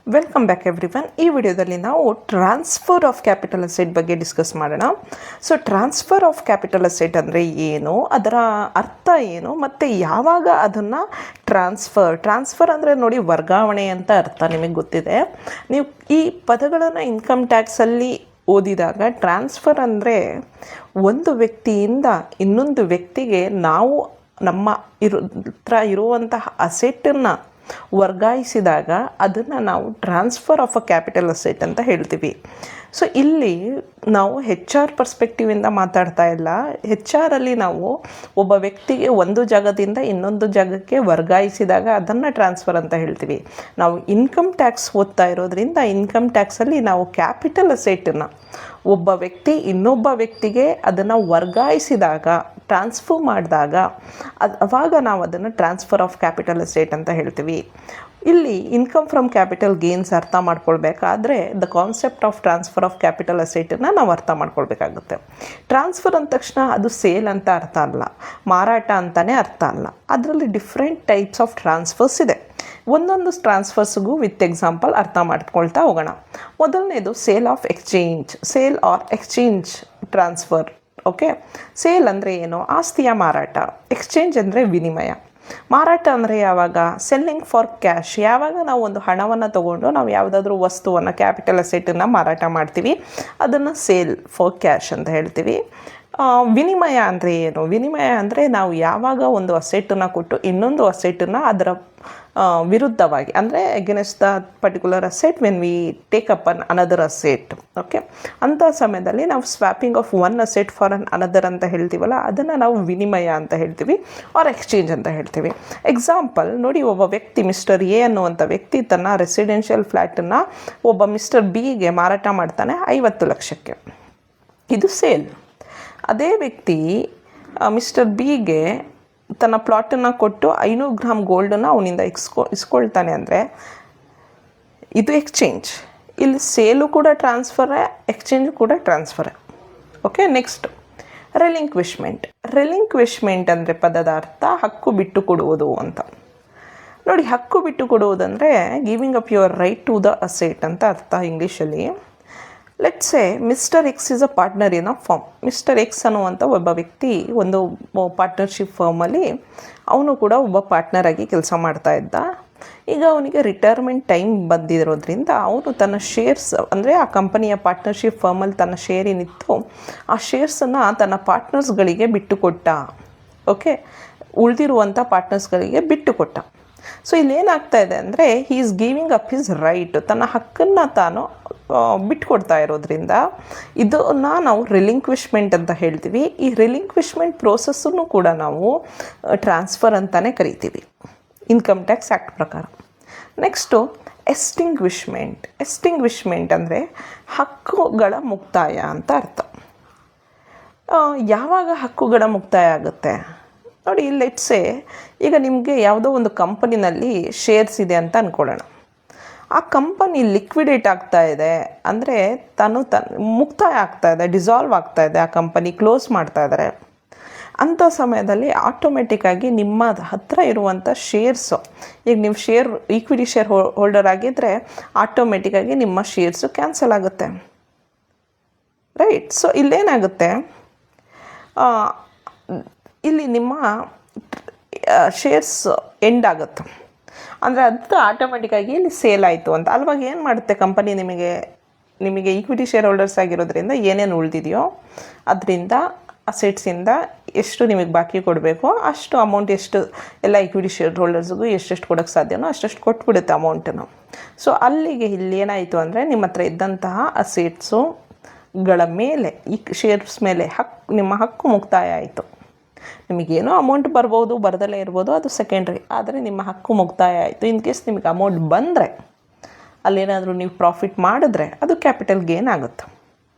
Welcome back everyone. ಈ ವಿಡಿಯೋದಲ್ಲಿ ನಾವು ಟ್ರಾನ್ಸ್ಫರ್ ಆಫ್ ಕ್ಯಾಪಿಟಲ್ ಅಸೆಟ್ ಬಗ್ಗೆ ಡಿಸ್ಕಸ್ ಮಾಡೋಣ. So transfer of capital asset ಅಂದರೆ ಏನು, ಅದರ ಅರ್ಥ ಏನು, ಮತ್ತು ಯಾವಾಗ ಅದನ್ನು ಟ್ರಾನ್ಸ್ಫರ್ ಅಂದರೆ ನೋಡಿ ವರ್ಗಾವಣೆ ಅಂತ ಅರ್ಥ ನಿಮಗೆ ಗೊತ್ತಿದೆ. ನೀವು ಈ ಪದಗಳನ್ನು ಇನ್ಕಮ್ ಟ್ಯಾಕ್ಸಲ್ಲಿ ಓದಿದಾಗ ಟ್ರಾನ್ಸ್ಫರ್ ಅಂದರೆ ಒಂದು ವ್ಯಕ್ತಿಯಿಂದ ಇನ್ನೊಂದು ವ್ಯಕ್ತಿಗೆ ನಾವು ನಮ್ಮ ಇರುವಂತಹ ಅಸೆಟನ್ನು ವರ್ಗಾಯಿಸಿದಾಗ ಅದನ್ನು ನಾವು transfer of a capital asset ಅಂತ ಹೇಳ್ತೀವಿ. ಸೊ ಇಲ್ಲಿ ನಾವು HR ಪರ್ಸ್ಪೆಕ್ಟಿವಿಂದ ಮಾತಾಡ್ತಾ ಇಲ್ಲ. HR ನಾವು ಒಬ್ಬ ವ್ಯಕ್ತಿಗೆ ಒಂದು ಜಾಗದಿಂದ ಇನ್ನೊಂದು ಜಾಗಕ್ಕೆ ವರ್ಗಾಯಿಸಿದಾಗ ಅದನ್ನು ಟ್ರಾನ್ಸ್ಫರ್ ಅಂತ ಹೇಳ್ತೀವಿ. ನಾವು ಇನ್ಕಮ್ ಟ್ಯಾಕ್ಸ್ ಓದ್ತಾ ಇರೋದ್ರಿಂದ ಇನ್ಕಮ್ ಟ್ಯಾಕ್ಸಲ್ಲಿ ನಾವು ಕ್ಯಾಪಿಟಲ್ ಅಸೆಟನ್ನು ಒಬ್ಬ ವ್ಯಕ್ತಿ ಇನ್ನೊಬ್ಬ ವ್ಯಕ್ತಿಗೆ ಅದನ್ನು ವರ್ಗಾಯಿಸಿದಾಗ ಟ್ರಾನ್ಸ್ಫರ್ ಮಾಡಿದಾಗ ಅವಾಗ ನಾವು ಅದನ್ನು ಟ್ರಾನ್ಸ್ಫರ್ ಆಫ್ ಕ್ಯಾಪಿಟಲ್ ಅಸೆಟ್ ಅಂತ ಹೇಳ್ತೀವಿ. ಇಲ್ಲಿ ಇನ್ಕಮ್ ಫ್ರಮ್ ಕ್ಯಾಪಿಟಲ್ ಗೇನ್ಸ್ ಅರ್ಥ ಮಾಡ್ಕೊಳ್ಬೇಕಾದ್ರೆ the concept of transfer of capital ಅಸೆಟನ್ನು ನಾವು ಅರ್ಥ ಮಾಡ್ಕೊಳ್ಬೇಕಾಗುತ್ತೆ. ಟ್ರಾನ್ಸ್ಫರ್ ಅಂದ ತಕ್ಷಣ ಅದು ಸೇಲ್ ಅಂತ ಅರ್ಥ ಅಲ್ಲ, ಮಾರಾಟ ಅಂತಲೇ ಅರ್ಥ ಅಲ್ಲ. ಅದರಲ್ಲಿ ಡಿಫ್ರೆಂಟ್ ಟೈಪ್ಸ್ ಆಫ್ ಟ್ರಾನ್ಸ್ಫರ್ಸ್ ಇದೆ. ಒಂದೊಂದು ಟ್ರಾನ್ಸ್ಫರ್ಸ್ಗೂ ವಿತ್ ಎಕ್ಸಾಂಪಲ್ ಅರ್ಥ ಮಾಡ್ಕೊಳ್ತಾ ಹೋಗೋಣ. ಮೊದಲನೇದು sale of exchange, sale or exchange transfer. Okay, sale ಅಂದರೆ ಏನು? ಆಸ್ತಿಯ ಮಾರಾಟ. ಎಕ್ಸ್ಚೇಂಜ್ ಅಂದರೆ ವಿನಿಮಯ. ಮಾರಾಟ ಅಂದರೆ ಯಾವಾಗ? Selling for cash. ಯಾವಾಗ ನಾವು ಒಂದು ಹಣವನ್ನು ತೊಗೊಂಡು ನಾವು ಯಾವುದಾದ್ರೂ ವಸ್ತುವನ್ನು ಕ್ಯಾಪಿಟಲ್ ಅಸೆಟನ್ನು ಮಾರಾಟ ಮಾಡ್ತೀವಿ ಅದನ್ನು ಸೇಲ್ ಫಾರ್ ಕ್ಯಾಶ್ ಅಂತ ಹೇಳ್ತೀವಿ. ವಿನಿಮಯ ಅಂದರೆ ಏನು? ವಿನಿಮಯ ಅಂದರೆ ನಾವು ಯಾವಾಗ ಒಂದು ಅಸೆಟನ್ನು ಕೊಟ್ಟು ಇನ್ನೊಂದು ಅಸೆಟನ್ನು ಅದರ ವಿರುದ್ಧವಾಗಿ ಅಂದರೆ against the particular asset when we take up another asset. Okay, ಅಂಥ ಸಮಯದಲ್ಲಿ ನಾವು swapping of one asset for another ಅಂತ ಹೇಳ್ತೀವಲ್ಲ ಅದನ್ನು ನಾವು ವಿನಿಮಯ ಅಂತ ಹೇಳ್ತೀವಿ ಆರ್ ಎಕ್ಸ್ಚೇಂಜ್ ಅಂತ ಹೇಳ್ತೀವಿ. ಎಕ್ಸಾಂಪಲ್ ನೋಡಿ, ಒಬ್ಬ ವ್ಯಕ್ತಿ ಮಿಸ್ಟರ್ ಎ ಅನ್ನುವಂಥ ವ್ಯಕ್ತಿ ತನ್ನ ರೆಸಿಡೆನ್ಷಿಯಲ್ ಫ್ಲ್ಯಾಟನ್ನು ಒಬ್ಬ ಮಿಸ್ಟರ್ ಬಿಗೆ ಮಾರಾಟ ಮಾಡ್ತಾನೆ 50 ಲಕ್ಷಕ್ಕೆ. ಇದು ಸೇಲ್. ಅದೇ ವ್ಯಕ್ತಿ ಮಿಸ್ಟರ್ ಬಿಗೆ ತನ್ನ ಪ್ಲಾಟನ್ನು ಕೊಟ್ಟು 500 ಗ್ರಾಮ್ ಗೋಲ್ಡನ್ನು ಅವನಿಂದ ಇಸ್ಕೊಳ್ತಾನೆ ಅಂದರೆ ಇದು ಎಕ್ಸ್ಚೇಂಜ್. ಇಲ್ಲಿ ಸೇಲು ಕೂಡ ಟ್ರಾನ್ಸ್ಫರೇ, ಎಕ್ಸ್ಚೇಂಜು ಕೂಡ ಟ್ರಾನ್ಸ್ಫರೇ. Okay, next relinquishment. ರೆಲಿಂಕ್ವಿಶ್ಮೆಂಟ್ ಅಂದರೆ ಪದದ ಅರ್ಥ ಹಕ್ಕು ಬಿಟ್ಟು ಕೊಡುವುದು ಅಂತ. ನೋಡಿ, ಹಕ್ಕು ಬಿಟ್ಟು ಕೊಡುವುದಂದರೆ giving up your right to the asset ಅಂತ ಅರ್ಥ ಇಂಗ್ಲೀಷಲ್ಲಿ. Let's say mister X is a partner in a firm. Mister X ಅನ್ನುವಂಥ ಒಬ್ಬ ವ್ಯಕ್ತಿ ಒಂದು ಪಾರ್ಟ್ನರ್ಶಿಪ್ ಫರ್ಮಲ್ಲಿ ಅವನು ಕೂಡ ಒಬ್ಬ ಪಾರ್ಟ್ನರಾಗಿ ಕೆಲಸ ಮಾಡ್ತಾ ಇದ್ದ. ಈಗ ಅವನಿಗೆ ರಿಟೈರ್ಮೆಂಟ್ ಟೈಮ್ ಬಂದಿರೋದ್ರಿಂದ ಅವನು ತನ್ನ ಶೇರ್ಸ್ ಅಂದರೆ ಆ ಕಂಪನಿಯ ಪಾರ್ಟ್ನರ್ಶಿಪ್ ಫರ್ಮಲ್ಲಿ ತನ್ನ ಶೇರ್ ಏನಿತ್ತು ಆ ಶೇರ್ಸನ್ನು ತನ್ನ ಪಾರ್ಟ್ನರ್ಸ್ಗಳಿಗೆ ಬಿಟ್ಟು ಕೊಟ್ಟ. ಓಕೆ, ಉಳಿದಿರುವಂಥ ಪಾರ್ಟ್ನರ್ಸ್ಗಳಿಗೆ ಬಿಟ್ಟು ಕೊಟ್ಟ. ಸೊ ಇಲ್ಲೇನಾಗ್ತಾ ಇದೆ ಅಂದರೆ he is giving up his right, ತನ್ನ ಹಕ್ಕನ್ನು ತಾನು ಬಿಟ್ಕೊಡ್ತಾ ಇರೋದ್ರಿಂದ ಇದನ್ನು ನಾವು ರಿಲಿಂಕ್ವಿಶ್ಮೆಂಟ್ ಅಂತ ಹೇಳ್ತೀವಿ. ಈ ರಿಲಿಂಕ್ವಿಶ್ಮೆಂಟ್ ಪ್ರೋಸೆಸ್ಸನ್ನು ಕೂಡ ನಾವು ಟ್ರಾನ್ಸ್ಫರ್ ಅಂತಲೇ ಕರಿತೀವಿ ಇನ್ಕಮ್ ಟ್ಯಾಕ್ಸ್ ಆ್ಯಕ್ಟ್ ಪ್ರಕಾರ. ನೆಕ್ಸ್ಟು ಎಸ್ಟಿಂಗ್ವಿಶ್ಮೆಂಟ್. ಎಸ್ಟಿಂಗ್ವಿಶ್ಮೆಂಟ್ ಅಂದರೆ ಹಕ್ಕುಗಳ ಮುಕ್ತಾಯ ಅಂತ ಅರ್ಥ. ಯಾವಾಗ ಹಕ್ಕುಗಳ ಮುಕ್ತಾಯ ಆಗುತ್ತೆ ನೋಡಿ, ಲೆಟ್ಸೇ ಈಗ ನಿಮಗೆ ಯಾವುದೋ ಒಂದು ಕಂಪನಿನಲ್ಲಿ ಶೇರ್ಸ್ ಇದೆ ಅಂತ ಅಂದ್ಕೊಳ್ಳೋಣ. ಆ ಕಂಪನಿ ಲಿಕ್ವಿಡೇಟ್ ಆಗ್ತಾ ಇದೆ ಅಂದರೆ ಮುಕ್ತಾಯ ಆಗ್ತಾ ಇದೆ, ಡಿಸಾಲ್ವ್ ಆಗ್ತಾ ಇದೆ, ಆ ಕಂಪನಿ ಕ್ಲೋಸ್ ಮಾಡ್ತಾ ಇದ್ದಾರೆ. ಅಂಥ ಸಮಯದಲ್ಲಿ ಆಟೋಮೆಟಿಕ್ಕಾಗಿ ನಿಮ್ಮ ಹತ್ತಿರ ಇರುವಂಥ ಶೇರ್ಸು, ಈಗ ನೀವು ಈಕ್ವಿಟಿ ಶೇರ್ ಹೋಲ್ಡರ್ ಆಗಿದ್ದರೆ ಆಟೋಮೆಟಿಕ್ಕಾಗಿ ನಿಮ್ಮ ಶೇರ್ಸು ಕ್ಯಾನ್ಸಲ್ ಆಗುತ್ತೆ. ರೈಟ್. ಸೊ ಇಲ್ಲೇನಾಗುತ್ತೆ, ಇಲ್ಲಿ ನಿಮ್ಮ ಶೇರ್ಸ್ ಎಂಡ್ ಆಗುತ್ತೆ ಅಂದರೆ ಅದು ಆಟೋಮೆಟಿಕ್ಕಾಗಿ ಇಲ್ಲಿ ಸೇಲ್ ಆಯಿತು ಅಂತ. ಅಲ್ವಾಗ ಏನು ಮಾಡುತ್ತೆ ಕಂಪನಿ, ನಿಮಗೆ ಈಕ್ವಿಟಿ ಶೇರ್ ಹೋಲ್ಡರ್ಸ್ ಆಗಿರೋದ್ರಿಂದ ಏನೇನು ಉಳಿದಿದೆಯೋ ಅದರಿಂದ ಅಸೆಟ್ಸಿಂದ ಎಷ್ಟು ನಿಮಗೆ ಬಾಕಿ ಕೊಡಬೇಕು ಅಷ್ಟು ಅಮೌಂಟ್, ಎಷ್ಟು ಎಲ್ಲ ಈಕ್ವಿಟಿ ಶೇರ್ ಹೋಲ್ಡರ್ಸ್ಗೂ ಎಷ್ಟೆಷ್ಟು ಕೊಡೋಕ್ಕೆ ಸಾಧ್ಯನೋ ಅಷ್ಟೆಷ್ಟು ಕೊಟ್ಬಿಡುತ್ತೆ ಅಮೌಂಟನ್ನು. ಸೊ ಅಲ್ಲಿಗೆ ಇಲ್ಲಿ ಏನಾಯಿತು ಅಂದರೆ ನಿಮ್ಮ ಹತ್ರ ಇದ್ದಂತಹ ಅಸೆಟ್ಸುಗಳ ಮೇಲೆ ಈ ಶೇರ್ಸ್ ಮೇಲೆ ನಿಮ್ಮ ಹಕ್ಕು ಮುಕ್ತಾಯ ಆಯಿತು. ನಿಮಗೇನೋ ಅಮೌಂಟ್ ಬರ್ಬೋದು, ಬರದಲ್ಲೇ ಇರ್ಬೋದು, ಅದು ಸೆಕೆಂಡ್ರಿ. ಆದರೆ ನಿಮ್ಮ ಹಕ್ಕು ಮುಕ್ತಾಯ ಆಯಿತು. ಇನ್ ಕೇಸ್ ನಿಮಗೆ ಅಮೌಂಟ್ ಬಂದರೆ ಅಲ್ಲೇನಾದರೂ ನೀವು ಪ್ರಾಫಿಟ್ ಮಾಡಿದ್ರೆ ಅದು ಕ್ಯಾಪಿಟಲ್ ಗೇನ್ ಆಗುತ್ತೆ.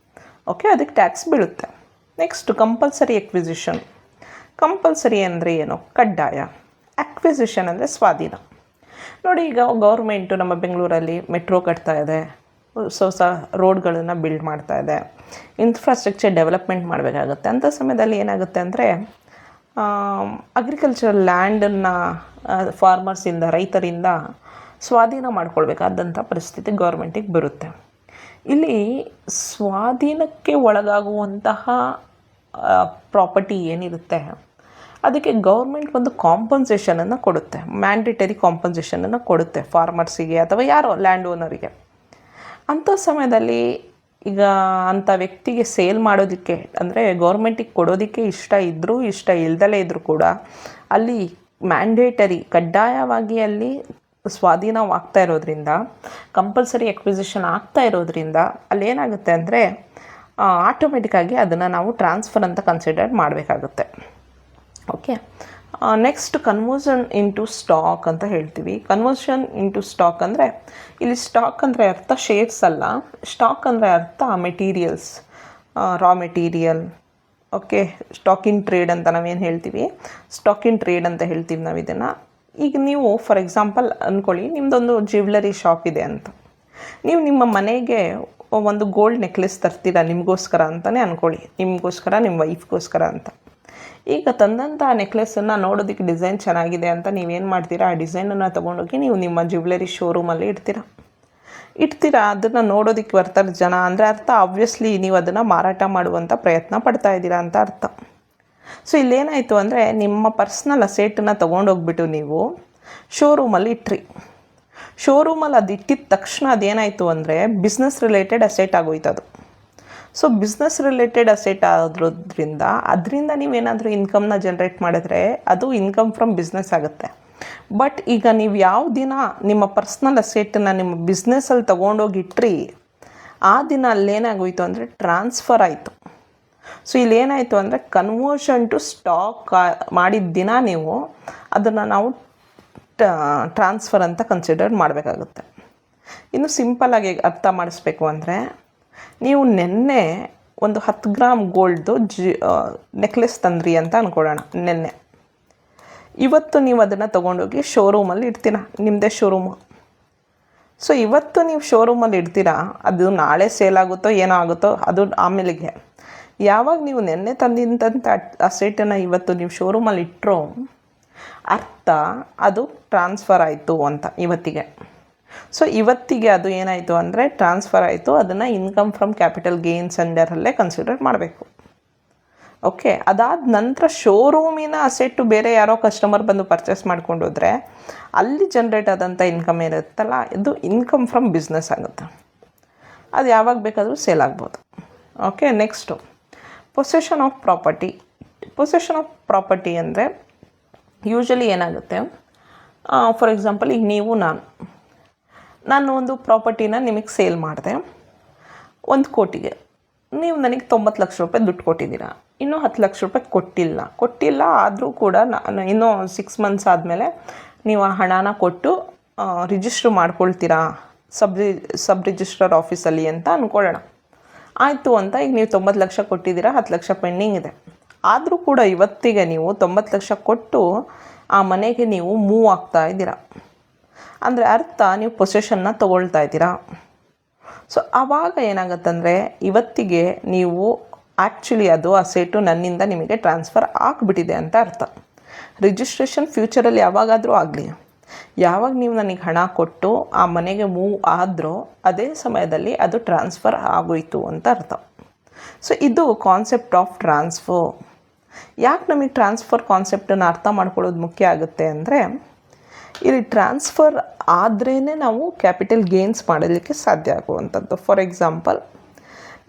ಓಕೆ, ಅದಕ್ಕೆ ಟ್ಯಾಕ್ಸ್ ಬೀಳುತ್ತೆ. Next compulsory acquisition. ಕಂಪಲ್ಸರಿ ಅಂದರೆ ಏನು? ಕಡ್ಡಾಯ. ಅಕ್ವಿಸಿಷನ್ ಅಂದರೆ ಸ್ವಾಧೀನ. ನೋಡಿ, ಈಗ ಗೌರ್ಮೆಂಟು ನಮ್ಮ ಬೆಂಗಳೂರಲ್ಲಿ ಮೆಟ್ರೋ ಕಟ್ತಾ ಇದೆ, ಹೊಸ ರೋಡ್ಗಳನ್ನು ಬಿಲ್ಡ್ ಮಾಡ್ತಾ ಇದೆ, ಇನ್ಫ್ರಾಸ್ಟ್ರಕ್ಚರ್ ಡೆವಲಪ್ಮೆಂಟ್ ಮಾಡಬೇಕಾಗುತ್ತೆ. ಅಂಥ ಸಮಯದಲ್ಲಿ ಏನಾಗುತ್ತೆ ಅಂದರೆ ಅಗ್ರಿಕಲ್ಚರಲ್ ಲ್ಯಾಂಡನ್ನು ಫಾರ್ಮರ್ಸಿಂದ, ರೈತರಿಂದ ಸ್ವಾಧೀನ ಮಾಡ್ಕೊಳ್ಬೇಕಾದಂಥ ಪರಿಸ್ಥಿತಿ ಗೌರ್ಮೆಂಟಿಗೆ ಬರುತ್ತೆ. ಇಲ್ಲಿ ಸ್ವಾಧೀನಕ್ಕೆ ಒಳಗಾಗುವಂತಹ ಪ್ರಾಪರ್ಟಿ ಏನಿರುತ್ತೆ ಅದಕ್ಕೆ ಗೌರ್ಮೆಂಟ್ ಒಂದು ಕಾಂಪನ್ಸೇಷನನ್ನು ಕೊಡುತ್ತೆ, ಮ್ಯಾಂಡೇಟರಿ ಕಾಂಪನ್ಸೇಷನನ್ನು ಕೊಡುತ್ತೆ ಫಾರ್ಮರ್ಸಿಗೆ ಅಥವಾ ಯಾರೋ ಲ್ಯಾಂಡ್ ಓನರಿಗೆ. ಅಂಥ ಸಮಯದಲ್ಲಿ ಈಗ ಅಂಥ ವ್ಯಕ್ತಿಗೆ ಸೇಲ್ ಮಾಡೋದಕ್ಕೆ ಅಂದರೆ ಗೌರ್ಮೆಂಟಿಗೆ ಕೊಡೋದಕ್ಕೆ ಇಷ್ಟ ಇದ್ದರೂ ಇಷ್ಟ ಇಲ್ದಲೇ ಇದ್ದರೂ ಕೂಡ ಅಲ್ಲಿ ಮ್ಯಾಂಡೇಟರಿ ಕಡ್ಡಾಯವಾಗಿ ಅಲ್ಲಿ ಸ್ವಾಧೀನವಾಗ್ತಾ ಇರೋದ್ರಿಂದ, ಕಂಪಲ್ಸರಿ ಎಕ್ವಿಸಿಷನ್ ಆಗ್ತಾ ಇರೋದ್ರಿಂದ ಅಲ್ಲಿ ಏನಾಗುತ್ತೆ ಅಂದರೆ ಆಟೋಮೆಟಿಕ್ಕಾಗಿ ಅದನ್ನು ನಾವು ಟ್ರಾನ್ಸ್ಫರ್ ಅಂತ ಕನ್ಸಿಡರ್ ಮಾಡಬೇಕಾಗುತ್ತೆ. Okay, next conversion into stock ಅಂತ ಹೇಳ್ತೀವಿ. ಕನ್ವರ್ಷನ್ ಇಂಟು ಸ್ಟಾಕ್ ಅಂದರೆ ಇಲ್ಲಿ ಸ್ಟಾಕ್ ಅಂದರೆ ಅರ್ಥ ಶೇರ್ಸ್ ಅಲ್ಲ, ಸ್ಟಾಕ್ ಅಂದರೆ ಅರ್ಥ materials, raw material. Okay, stock ಇನ್ ಟ್ರೇಡ್ ಅಂತ ನಾವೇನು ಹೇಳ್ತೀವಿ, ಸ್ಟಾಕ್ ಇನ್ ಟ್ರೇಡ್ ಅಂತ ಹೇಳ್ತೀವಿ ನಾವು ಇದನ್ನು. ಈಗ ನೀವು ಫಾರ್ ಎಕ್ಸಾಂಪಲ್ ಅಂದ್ಕೊಳ್ಳಿ, ನಿಮ್ಮದೊಂದು ಜ್ಯುವೆಲರಿ ಶಾಪ್ ಇದೆ ಅಂತ. ನೀವು ನಿಮ್ಮ ಮನೆಗೆ ಒಂದು ಗೋಲ್ಡ್ ನೆಕ್ಲೆಸ್ ತರ್ತೀರಾ ನಿಮಗೋಸ್ಕರ ಅಂತಲೇ ಅಂದ್ಕೊಳ್ಳಿ, ನಿಮಗೋಸ್ಕರ, ನಿಮ್ಮ ವೈಫ್ಗೋಸ್ಕರ ಅಂತ. ಈಗ ತಂದಂಥ ನೆಕ್ಲೆಸನ್ನು ನೋಡೋದಕ್ಕೆ ಡಿಸೈನ್ ಚೆನ್ನಾಗಿದೆ ಅಂತ ನೀವೇನು ಮಾಡ್ತೀರಾ, ಆ ಡಿಸೈನನ್ನು ತೊಗೊಂಡೋಗಿ ನೀವು ನಿಮ್ಮ ಜ್ಯುವೆಲರಿ ಶೋರೂಮಲ್ಲಿ ಇಡ್ತೀರಾ. ಅದನ್ನು ನೋಡೋದಕ್ಕೆ ಬರ್ತಾರೆ ಜನ ಅಂದರೆ ಅರ್ಥ ಆಬ್ವಿಯಸ್ಲಿ ನೀವು ಅದನ್ನು ಮಾರಾಟ ಮಾಡುವಂಥ ಪ್ರಯತ್ನ ಪಡ್ತಾ ಇದ್ದೀರಾ ಅಂತ ಅರ್ಥ. ಸೊ ಇಲ್ಲೇನಾಯಿತು ಅಂದರೆ ನಿಮ್ಮ ಪರ್ಸ್ನಲ್ ಅಸೆಟನ್ನು ತೊಗೊಂಡೋಗ್ಬಿಟ್ಟು ನೀವು ಶೋರೂಮಲ್ಲಿ ಇಟ್ರಿ. ಶೋರೂಮಲ್ಲಿ ಅದು ಇಟ್ಟಿದ ತಕ್ಷಣ ಅದೇನಾಯಿತು ಅಂದರೆ ಬಿಸ್ನೆಸ್ ರಿಲೇಟೆಡ್ ಅಸೆಟ್ ಆಗೋಯ್ತು ಅದು. ಸೊ ಬಿಸ್ನೆಸ್ ರಿಲೇಟೆಡ್ ಅಸೆಟ್ ಆದ್ರಿಂದ ಅದರಿಂದ ನೀವೇನಾದರೂ ಇನ್ಕಮ್ನ ಜನ್ರೇಟ್ ಮಾಡಿದ್ರೆ ಅದು ಇನ್ಕಮ್ ಫ್ರಮ್ ಬಿಸ್ನೆಸ್ ಆಗುತ್ತೆ. ಬಟ್ ಈಗ ನೀವು ಯಾವ ದಿನ ನಿಮ್ಮ ಪರ್ಸ್ನಲ್ ಅಸೆಟನ್ನು ನಿಮ್ಮ ಬಿಸ್ನೆಸ್ಸಲ್ಲಿ ತೊಗೊಂಡೋಗಿಟ್ರಿ ಆ ದಿನ ಅಲ್ಲೇನಾಗೋಯಿತು ಅಂದರೆ ಟ್ರಾನ್ಸ್ಫರ್ ಆಯಿತು. ಸೊ ಇಲ್ಲೇನಾಯಿತು ಅಂದರೆ ಕನ್ವರ್ಷನ್ ಟು ಸ್ಟಾಕ್ ಮಾಡಿದ ದಿನ ನೀವು ಅದನ್ನು ನಾವು ಟ್ರಾನ್ಸ್ಫರ್ ಅಂತ ಕನ್ಸಿಡರ್ ಮಾಡಬೇಕಾಗುತ್ತೆ. ಇನ್ನು ಸಿಂಪಲ್ಲಾಗಿ ಅರ್ಥ ಮಾಡಿಸ್ಬೇಕು ಅಂದರೆ, ನೀವು ನೆನ್ನೆ ಒಂದು 10 ಗ್ರಾಮ್ ಗೋಲ್ಡ್ದು ನೆಕ್ಲೆಸ್ ತಂದ್ರಿ ಅಂತ ಅಂದ್ಕೊಳ್ಳೋಣ. ನೆನ್ನೆ ಇವತ್ತು ನೀವು ಅದನ್ನು ತೊಗೊಂಡೋಗಿ ಶೋರೂಮಲ್ಲಿ ಇಡ್ತೀರಾ, ನಿಮ್ಮದೇ ಶೋರೂಮು. ಸೊ ಇವತ್ತು ನೀವು ಶೋರೂಮಲ್ಲಿ ಇಡ್ತೀರಾ, ಅದು ನಾಳೆ ಸೇಲ್ ಆಗುತ್ತೋ ಏನೋ ಆಗುತ್ತೋ ಅದು ಆಮೇಲೆಗೆ. ಯಾವಾಗ ನೀವು ನೆನ್ನೆ ತಂದಿಂದಂಥ ಅಸೆಟನ್ನು ಇವತ್ತು ನೀವು ಶೋರೂಮಲ್ಲಿ ಇಟ್ಟರೋ ಅರ್ಥ ಅದು ಟ್ರಾನ್ಸ್ಫರ್ ಆಯಿತು ಅಂತ ಇವತ್ತಿಗೆ. ಸೊ ಇವತ್ತಿಗೆ ಅದು ಏನಾಯಿತು ಅಂದರೆ ಟ್ರಾನ್ಸ್ಫರ್ ಆಯಿತು. ಅದನ್ನು ಇನ್ಕಮ್ ಫ್ರಮ್ ಕ್ಯಾಪಿಟಲ್ ಗೇನ್ಸ್ ಅಂಡರಲ್ಲೇ ಕನ್ಸಿಡರ್ ಮಾಡಬೇಕು. ಓಕೆ, ಅದಾದ ನಂತರ ಶೋರೂಮಿನ ಅಸೆಟ್ಟು ಬೇರೆ ಯಾರೋ ಕಸ್ಟಮರ್ ಬಂದು ಪರ್ಚೇಸ್ ಮಾಡ್ಕೊಂಡು ಹೋದರೆ ಅಲ್ಲಿ ಜನ್ರೇಟ್ ಆದಂಥ ಇನ್ಕಮ್ ಏನಿರುತ್ತಲ್ಲ ಇದು ಇನ್ಕಮ್ ಫ್ರಮ್ ಬಿಸ್ನೆಸ್ ಆಗುತ್ತೆ. ಅದು ಯಾವಾಗ ಬೇಕಾದರೂ ಸೇಲ್ ಆಗ್ಬೋದು. Okay, next possession of property. Possession of property ಅಂದರೆ ಯೂಶ್ವಲಿ ಏನಾಗುತ್ತೆ, ಫಾರ್ ಎಕ್ಸಾಂಪಲ್ ಈಗ ನೀವು ನಾನು ಒಂದು ಪ್ರಾಪರ್ಟಿನ ನಿಮಗೆ ಸೇಲ್ ಮಾಡಿದೆ 1 ಕೋಟಿಗೆ. ನೀವು ನನಗೆ 90 ಲಕ್ಷ ರೂಪಾಯಿ ದುಡ್ಡು ಕೊಟ್ಟಿದ್ದೀರಾ, ಇನ್ನೂ 10 ಲಕ್ಷ ರೂಪಾಯಿ ಕೊಟ್ಟಿಲ್ಲ. ಆದರೂ ಕೂಡ ನಾನು ಇನ್ನೂ 6 ಮಂತ್ಸ್ ಆದಮೇಲೆ ನೀವು ಆ ಹಣನ ಕೊಟ್ಟು ರಿಜಿಸ್ಟ್ರ್ ಮಾಡ್ಕೊಳ್ತೀರಾ ಸಬ್ ರಿಜಿಸ್ಟ್ರರ್ ಆಫೀಸಲ್ಲಿ ಅಂತ ಅಂದ್ಕೊಳ್ಳೋಣ. ಆಯಿತು ಅಂತ ಈಗ ನೀವು 90 ಲಕ್ಷ ಕೊಟ್ಟಿದ್ದೀರಾ, 10 ಲಕ್ಷ ಪೆಂಡಿಂಗ್ ಇದೆ. ಆದರೂ ಕೂಡ ಇವತ್ತಿಗೆ ನೀವು 90 ಲಕ್ಷ ಕೊಟ್ಟು ಆ ಮನೆಗೆ ನೀವು ಮೂವ್ ಆಗ್ತಾ ಇದ್ದೀರಾ ಅಂದರೆ ಅರ್ಥ ನೀವು ಪೊಸೆಷನ್ನ ತೊಗೊಳ್ತಾ ಇದ್ದೀರಾ. ಸೊ ಆವಾಗ ಏನಾಗುತ್ತಂದರೆ ಇವತ್ತಿಗೆ ನೀವು ಆ್ಯಕ್ಚುಲಿ ಅದು ಅಸೆಟು ನನ್ನಿಂದ ನಿಮಗೆ ಟ್ರಾನ್ಸ್ಫರ್ ಆಗಿಬಿಟ್ಟಿದೆ ಅಂತ ಅರ್ಥ. ರಿಜಿಸ್ಟ್ರೇಷನ್ ಫ್ಯೂಚರಲ್ಲಿ ಯಾವಾಗಾದರೂ ಆಗಲಿ, ಯಾವಾಗ ನೀವು ನನಗೆ ಹಣ ಕೊಟ್ಟು ಆ ಮನೆಗೆ ಮೂವ್ ಆದರೂ ಅದೇ ಸಮಯದಲ್ಲಿ ಅದು ಟ್ರಾನ್ಸ್ಫರ್ ಆಗೋಯಿತು ಅಂತ ಅರ್ಥ. ಸೊ ಇದು ಕಾನ್ಸೆಪ್ಟ್ ಆಫ್ ಟ್ರಾನ್ಸ್ಫರ್. ಯಾಕೆ ನಮಗೆ ಟ್ರಾನ್ಸ್ಫರ್ ಕಾನ್ಸೆಪ್ಟನ್ನು ಅರ್ಥ ಮಾಡ್ಕೊಳ್ಳೋದು ಮುಖ್ಯ ಆಗುತ್ತೆ ಅಂದರೆ, ಇಲ್ಲಿ ಟ್ರಾನ್ಸ್ಫರ್ ಆದ್ರೇ ನಾವು ಕ್ಯಾಪಿಟಲ್ ಗೇನ್ಸ್ ಮಾಡೋದಕ್ಕೆ ಸಾಧ್ಯ ಆಗುವಂಥದ್ದು. ಫಾರ್ ಎಕ್ಸಾಂಪಲ್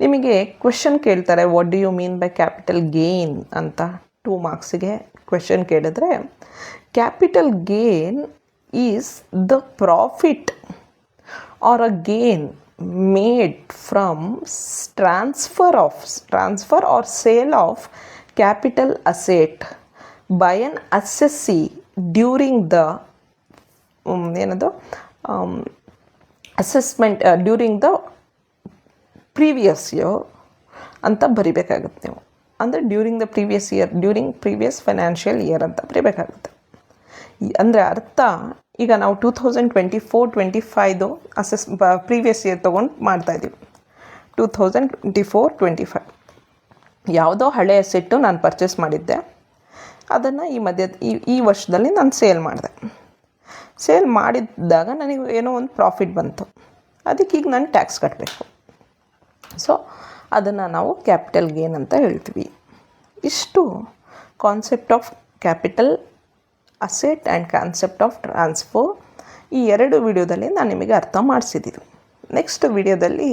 ನಿಮಗೆ ಕ್ವೆಶನ್ ಕೇಳ್ತಾರೆ, what do you mean by capital gain ಅಂತ 2 ಮಾರ್ಕ್ಸಿಗೆ ಕ್ವೆಶನ್ ಕೇಳಿದ್ರೆ, capital gain is the profit or a gain made from transfer or sale of capital asset by an assessee during the assessment during the previous year ಅಂತ ಬರಿಬೇಕಾಗುತ್ತೆ ನೀವು. ಅಂದರೆ during previous financial year ಅಂತ ಬರಿಬೇಕಾಗುತ್ತೆ. ಅಂದರೆ ಅರ್ಥ ಈಗ ನಾವು 2024-25 previous year ತೊಗೊಂಡು ಮಾಡ್ತಾಯಿದ್ದೀವಿ. 2024-25 ಯಾವುದೋ ಹಳೆಯ ಸೆಟ್ಟು ನಾನು ಪರ್ಚೇಸ್ ಮಾಡಿದ್ದೆ, ಅದನ್ನು ಈ ವರ್ಷದಲ್ಲಿ ನಾನು ಸೇಲ್ ಮಾಡಿದೆ. ಸೇಲ್ ಮಾಡಿದಾಗ ನನಗೆ ಏನೋ ಒಂದು ಪ್ರಾಫಿಟ್ ಬಂತು, ಅದಕ್ಕೆ ಈಗ ನಾನು ಟ್ಯಾಕ್ಸ್ ಕಟ್ಟಬೇಕು. ಸೊ ಅದನ್ನು ನಾವು ಕ್ಯಾಪಿಟಲ್ ಗೇನ್ ಅಂತ ಹೇಳ್ತೀವಿ. ಇಷ್ಟು concept of capital asset and concept of transfer ಈ 2 ವಿಡಿಯೋದಲ್ಲಿ ನಾನು ನಿಮಗೆ ಅರ್ಥ ಮಾಡಿಸಿದ್ದೀನಿ. ನೆಕ್ಸ್ಟ್ ವಿಡಿಯೋದಲ್ಲಿ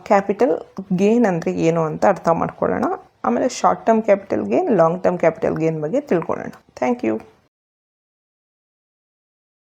ಕ್ಯಾಪಿಟಲ್ ಗೇನ್ ಅಂದರೆ ಏನು ಅಂತ ಅರ್ಥ ಮಾಡ್ಕೊಳ್ಳೋಣ. ಆಮೇಲೆ short term capital gain, long term capital gain ಬಗ್ಗೆ ತಿಳ್ಕೊಳ್ಳೋಣ. Thank you.